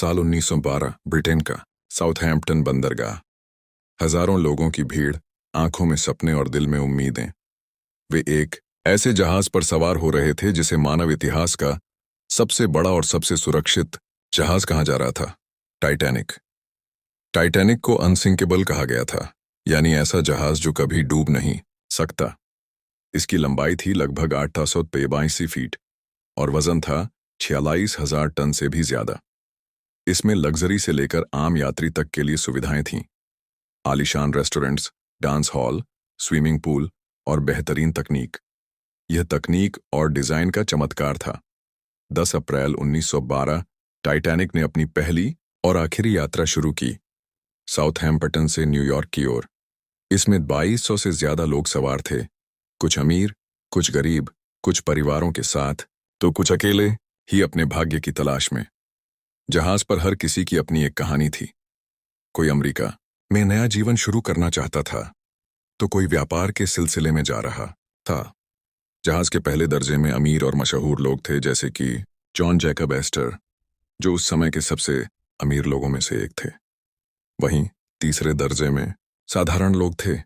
साल 1912 ब्रिटेन का साउथहैम्पटन बंदरगाह। हजारों लोगों की भीड़, आंखों में सपने और दिल में उम्मीदें। वे एक ऐसे जहाज पर सवार हो रहे थे जिसे मानव इतिहास का सबसे बड़ा और सबसे सुरक्षित जहाज कहा जा रहा था, टाइटैनिक। टाइटैनिक को अनसिंकेबल कहा गया था, यानी ऐसा जहाज जो कभी डूब नहीं सकता। इसकी लंबाई थी लगभग 883 फीट और वजन था 46,000 टन से भी ज्यादा। इसमें लग्जरी से लेकर आम यात्री तक के लिए सुविधाएं थीं। आलीशान restaurants, dance hall, swimming pool और बेहतरीन तकनीक। यह तकनीक और डिजाइन का चमत्कार था। 10 अप्रैल 1912 टाइटैनिक ने अपनी पहली और आखिरी यात्रा शुरू की, साउथहैम्पटन से न्यूयॉर्क की ओर। इसमें 2200 से ज्यादा लोग सवार थे, कुछ अमीर, कुछ गरीब, कुछ परिवारों के साथ तो कुछ अकेले ही अपने भाग्य की तलाश में। जहाज पर हर किसी की अपनी एक कहानी थी। कोई अमेरिका में नया जीवन शुरू करना चाहता था, तो कोई व्यापार के सिलसिले में जा रहा था। जहाज के पहले दर्जे में अमीर और मशहूर लोग थे, जैसे कि जॉन जैकब एस्टर, जो उस समय के सबसे अमीर लोगों में से एक थे। वहीं तीसरे दर्जे में साधारण लोग थे,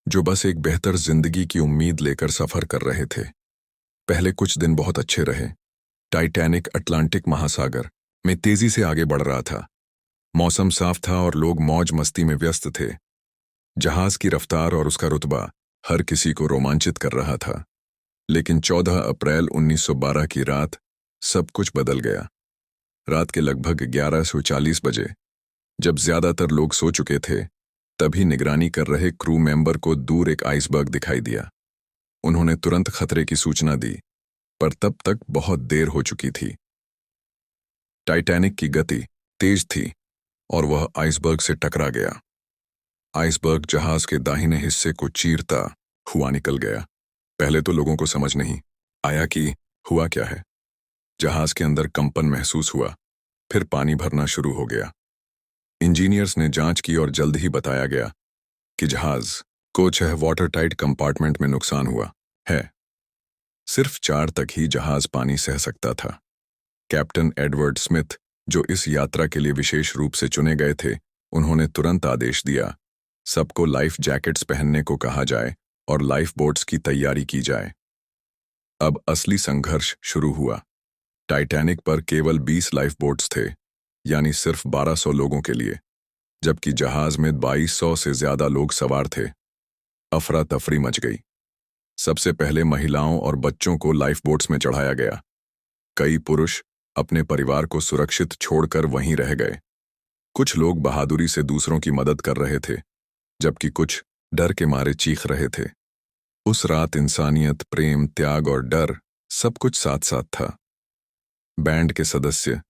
जो बस एक बेहतर जिंदगी की उम्मीद लेकर सफर कर रहे थे। पहले कुछ दिन बहुत अच्छे रहे। टाइटैनिक अटलांटिक महासागर में तेजी से आगे बढ़ रहा था। मौसम साफ था और लोग मौज मस्ती में व्यस्त थे। जहाज की रफ्तार और उसका रुतबा हर किसी को रोमांचित कर रहा था। लेकिन 14 अप्रैल 1912 की रात सब कुछ बदल गया। रात के लगभग 11:40 बजे, जब ज्यादातर लोग सो चुके थे, तभी निगरानी कर रहे क्रू मेंबर को दूर एक आइसबर्ग दिखाई दिया। उन्होंने तुरंत खतरे की सूचना दी, पर तब तक बहुत देर हो चुकी थी। टाइटैनिक की गति तेज थी और वह आइसबर्ग से टकरा गया। आइसबर्ग जहाज के दाहिने हिस्से को चीरता हुआ निकल गया। पहले तो लोगों को समझ नहीं आया कि हुआ क्या है। जहाज के अंदर कंपन महसूस हुआ, फिर पानी भरना शुरू हो गया। इंजीनियर्स ने जांच की और जल्द ही बताया गया कि जहाज को 6 वाटर टाइट कंपार्टमेंट में नुकसान हुआ है। सिर्फ 4 तक ही जहाज पानी सह सकता था। कैप्टन एडवर्ड स्मिथ, जो इस यात्रा के लिए विशेष रूप से चुने गए थे, उन्होंने तुरंत आदेश दिया, सबको लाइफ जैकेट्स पहनने को कहा जाए और लाइफ बोट्स की तैयारी की जाए। अब असली संघर्ष शुरू हुआ। टाइटैनिक पर केवल 20 लाइफ बोट्स थे, यानी सिर्फ 1200 लोगों के लिए, जबकि जहाज में 2200 से ज्यादा लोग सवार थे। अफरा तफरी मच गई। सबसे पहले महिलाओं और बच्चों को लाइफ बोट्स में चढ़ाया गया। कई पुरुष अपने परिवार को सुरक्षित छोड़कर वहीं रह गए। कुछ लोग बहादुरी से दूसरों की मदद कर रहे थे, जबकि कुछ डर के मारे चीख रहे थे। उस रात इंसानियत, प्रेम, त्याग और डर सब कुछ साथ साथ था। बैंड के सदस्य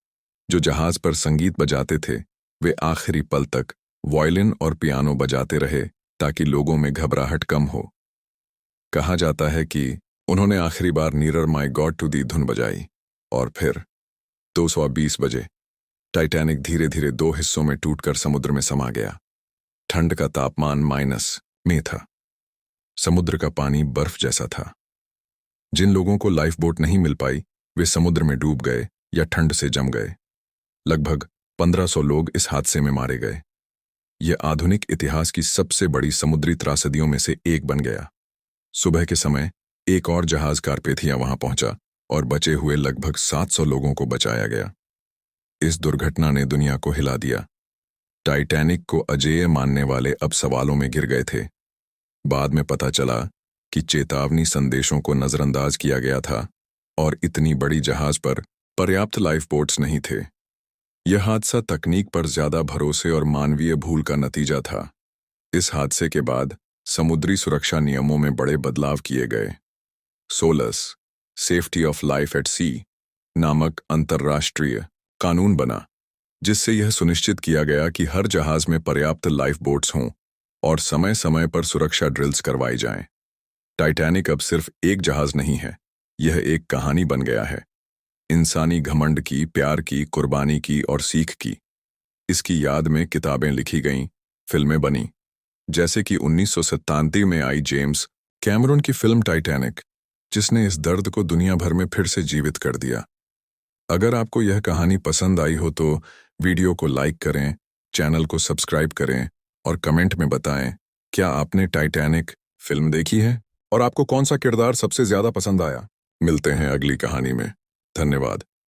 जो जहाज पर संगीत बजाते थे, वे आखिरी पल तक वायलिन और पियानो बजाते रहे ताकि लोगों में घबराहट कम हो। कहा जाता है कि उन्होंने आखिरी बार नीरर माय गॉड टू दी धुन बजाई और फिर 2:20 बजे टाइटैनिक धीरे धीरे 2 हिस्सों में टूटकर समुद्र में समा गया। ठंड का तापमान माइनस में था। समुद्र का पानी बर्फ जैसा था। जिन लोगों को लाइफ बोट नहीं मिल पाई, वे समुद्र में डूब गए या ठंड से जम गए। लगभग 1500 लोग इस हादसे में मारे गए। यह आधुनिक इतिहास की सबसे बड़ी समुद्री त्रासदियों में से एक बन गया। सुबह के समय एक और जहाज कारपेथिया वहां पहुंचा और बचे हुए लगभग 700 लोगों को बचाया गया। इस दुर्घटना ने दुनिया को हिला दिया। टाइटैनिक को अजेय मानने वाले अब सवालों में घिर गए थे। बाद में पता चला कि चेतावनी संदेशों को नजरअंदाज किया गया था और इतनी बड़ी जहाज पर पर्याप्त लाइफ बोट्स नहीं थे। यह हादसा तकनीक पर ज्यादा भरोसे और मानवीय भूल का नतीजा था। इस हादसे के बाद समुद्री सुरक्षा नियमों में बड़े बदलाव किए गए। सोलस, सेफ्टी ऑफ लाइफ एट सी नामक अंतर्राष्ट्रीय कानून बना, जिससे यह सुनिश्चित किया गया कि हर जहाज में पर्याप्त लाइफ बोट्स हों और समय समय पर सुरक्षा ड्रिल्स करवाई जाएं। टाइटैनिक अब सिर्फ एक जहाज नहीं है, यह एक कहानी बन गया है। इंसानी घमंड की, प्यार की, कुर्बानी की और सीख की। इसकी याद में किताबें लिखी गईं, फिल्में बनी, जैसे कि 1997 में आई जेम्स कैमरून की फिल्म टाइटैनिक, जिसने इस दर्द को दुनिया भर में फिर से जीवित कर दिया। अगर आपको यह कहानी पसंद आई हो तो वीडियो को लाइक करें, चैनल को सब्सक्राइब करें और कमेंट में बताएं क्या आपने टाइटैनिक फिल्म देखी है और आपको कौन सा किरदार सबसे ज्यादा पसंद आया। मिलते हैं अगली कहानी में। धन्यवाद।